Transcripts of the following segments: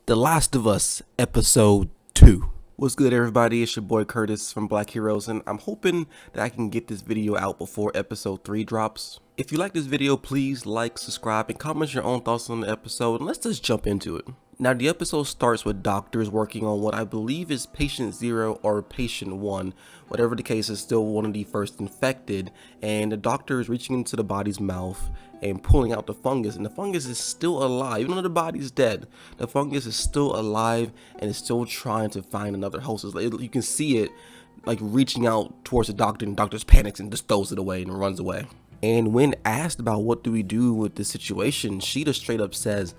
The Last of Us Episode 2. What's good, everybody? It's your boy Curtis from Black Heroes, and I'm hoping that I can get this video out before Episode 3 drops. If you like this video, please like, subscribe, and comment your own thoughts on the episode, and let's just jump into it. Now, the episode starts with doctors working on what I believe is Patient 0 or Patient 1. Whatever the case, is still one of the first infected, and the doctor is reaching into the body's mouth and pulling out the fungus, and the fungus is still alive. Even though the body's dead, the fungus is still alive and is still trying to find another host. You can see it like reaching out towards the doctor, and the doctor panics and just throws it away and runs away. And when asked about what do we do with this situation, she just straight up says,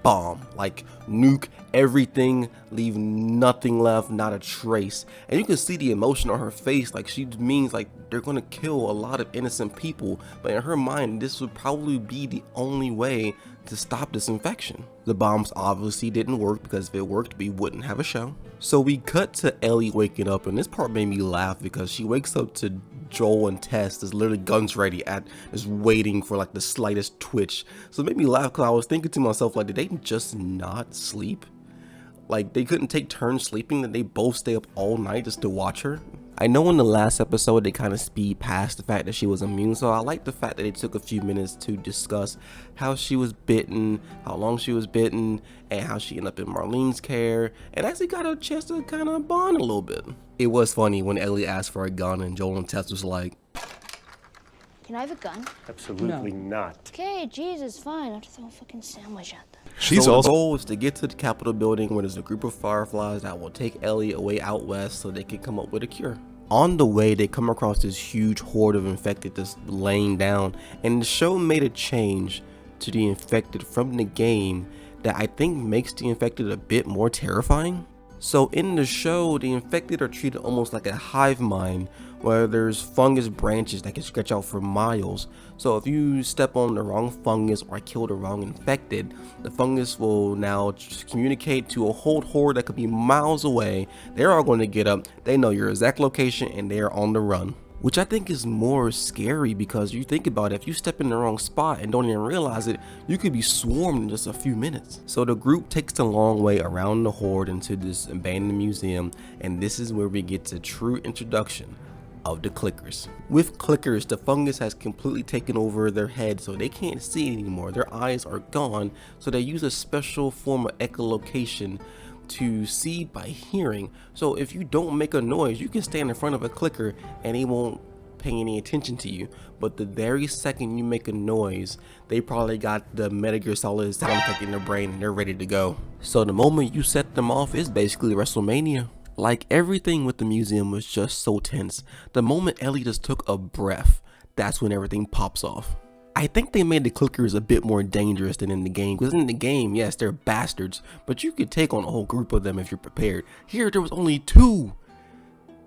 bomb, like nuke everything, leave nothing left, not a trace. And you can see the emotion on her face, like she means like they're gonna kill a lot of innocent people, but in her mind this would probably be the only way to stop this infection. The bombs obviously didn't work, because if it worked we wouldn't have a show. So we cut to Ellie waking up, and this part made me laugh because she wakes up to Joel and Tess is literally guns ready just waiting for like the slightest twitch. So it made me laugh because I was thinking to myself, like, did they just not sleep? Like, they couldn't take turns sleeping, that they both stay up all night just to watch her? I know in the last episode they kind of speed past the fact that she was immune, so I like the fact that they took a few minutes to discuss how she was bitten, how long she was bitten, and how she ended up in Marlene's care, and actually got a chance to kind of bond a little bit. It was funny when Ellie asked for a gun and Joel and Tess was like, "Can I have a gun?" Absolutely not. Okay, Jesus, fine. I'll just throw a fucking sandwich at them. The goal is to get to the Capitol building where there's a group of fireflies that will take Ellie away out west so they can come up with a cure. On the way, they come across this huge horde of infected just laying down, and the show made a change to the infected from the game that I think makes the infected a bit more terrifying. So in the show, the infected are treated almost like a hive mind, where there's fungus branches that can stretch out for miles. So if you step on the wrong fungus or kill the wrong infected, the fungus will now communicate to a whole horde that could be miles away. They're all going to get up, they know your exact location, and they're on the run. Which I think is more scary, because you think about it, if you step in the wrong spot and don't even realize it, you could be swarmed in just a few minutes. So the group takes the long way around the horde into this abandoned museum, and this is where we get to true introduction of the clickers. With clickers, the fungus has completely taken over their head, so they can't see anymore. Their eyes are gone, so they use a special form of echolocation to see by hearing. So if you don't make a noise, you can stand in front of a clicker and they won't pay any attention to you, but the very second you make a noise, they probably got the Metal Gear Solid sound effect in their brain and they're ready to go. So the moment you set them off is basically WrestleMania. Like, everything with the museum was just so tense. The moment Ellie just took a breath, that's when everything pops off. I think they made the clickers a bit more dangerous than in the game, because in the game, yes, they're bastards, but you could take on a whole group of them if you're prepared. Here, there was only two,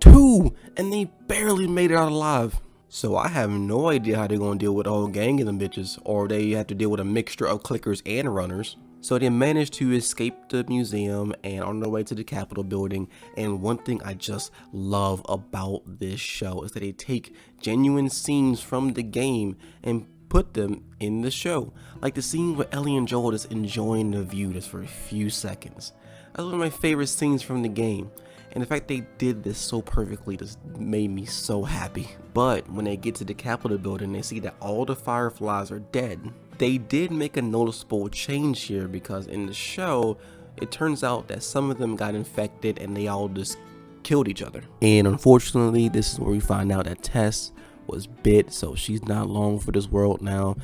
and they barely made it out alive. So I have no idea how they're going to deal with a whole gang of them bitches, or they have to deal with a mixture of clickers and runners. So they managed to escape the museum and on their way to the Capitol building. And one thing I just love about this show is that they take genuine scenes from the game and put them in the show. Like the scene where Ellie and Joel is enjoying the view just for a few seconds. That's one of my favorite scenes from the game. And the fact they did this so perfectly just made me so happy. But when they get to the Capitol building, they see that all the fireflies are dead. They did make a noticeable change here, because in the show, it turns out that some of them got infected and they all just killed each other. And unfortunately, this is where we find out that Tess was bit, so she's not long for this world now.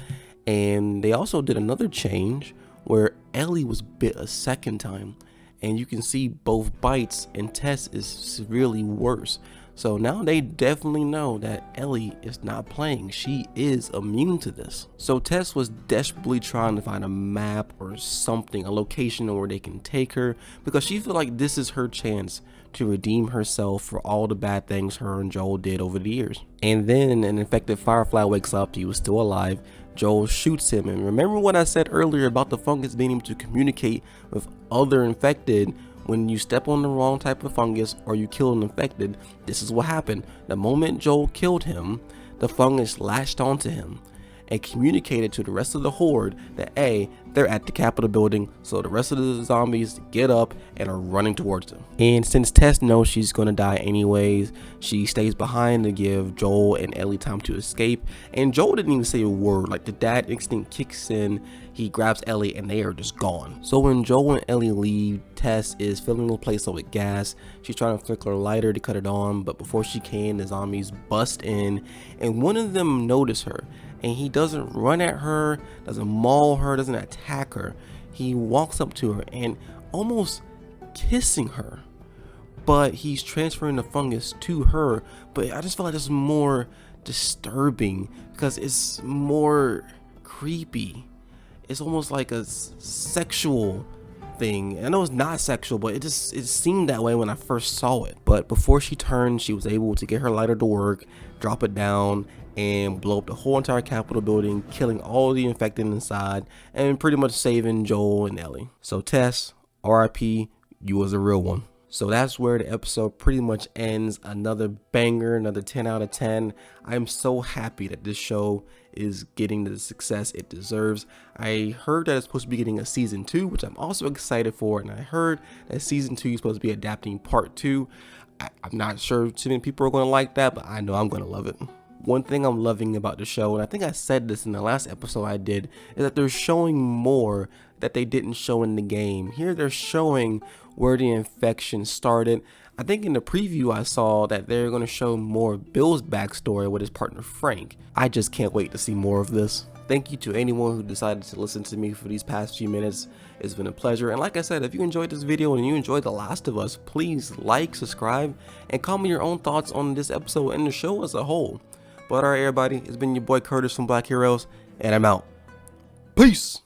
And they also did another change where Ellie was bit a second time, and you can see both bites, and Tess is severely worse. So now they definitely know that Ellie is not playing. She is immune to this. So Tess was desperately trying to find a map or something, a location where they can take her, because she feels like this is her chance to redeem herself for all the bad things her and Joel did over the years. And then an infected firefly wakes up. He was still alive. Joel shoots him, and remember what I said earlier about the fungus being able to communicate with other infected? When you step on the wrong type of fungus or you kill an infected, this is what happened. The moment Joel killed him, the fungus latched onto him, and communicated to the rest of the horde that they're at the Capitol building, so the rest of the zombies get up and are running towards them. And since Tess knows she's gonna die anyways, she stays behind to give Joel and Ellie time to escape. And Joel didn't even say a word. Like, the dad instinct kicks in, he grabs Ellie and they are just gone. So when Joel and Ellie leave, Tess is filling the place up with gas. She's trying to flicker a lighter to cut it on, but before she can, the zombies bust in and one of them notices her. And he doesn't run at her, doesn't maul her, doesn't attack her. He walks up to her and almost kissing her, but he's transferring the fungus to her. But I just feel like it's more disturbing because it's more creepy. It's almost like a sexual thing. I know it's not sexual, but it seemed that way when I first saw it. But before she turned, she was able to get her lighter to work, drop it down, and blow up the whole entire Capitol building, killing all the infected inside and pretty much saving Joel and Ellie. So Tess, RIP, you was a real one. So that's where the episode pretty much ends. Another banger, another 10 out of 10. I'm so happy that this show is getting the success it deserves. I heard that it's supposed to be getting a season 2, which I'm also excited for. And I heard that season 2 is supposed to be adapting part 2. I'm not sure too many people are going to like that, but I know I'm going to love it. One thing I'm loving about the show, and I think I said this in the last episode I did, is that they're showing more that they didn't show in the game. Here they're showing where the infection started. I think in the preview I saw that they're going to show more Bill's backstory with his partner Frank. I just can't wait to see more of this. Thank you to anyone who decided to listen to me for these past few minutes. It's been a pleasure. And like I said, if you enjoyed this video and you enjoyed The Last of Us, please like, subscribe, and comment your own thoughts on this episode and the show as a whole. But alright everybody, it's been your boy Curtis from Black Heroes, and I'm out. Peace!